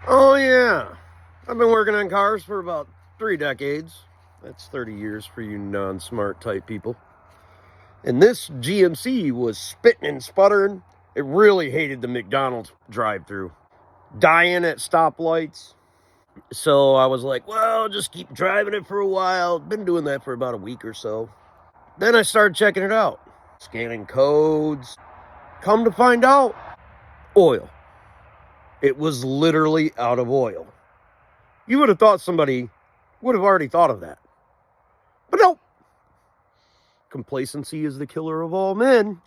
Oh, yeah. I've been working on cars for about 3 decades. That's 30 years for you non-smart type people. And this GMC was spitting and sputtering. It really hated the McDonald's drive-through. Dying at stoplights. So I was like, well, just keep driving it for a while. Been doing that for about a week or so. Then I started checking it out. Scanning codes. Come to find out, oil. It was literally out of oil. You would have thought somebody would have already thought of that. But nope. Complacency is the killer of all men.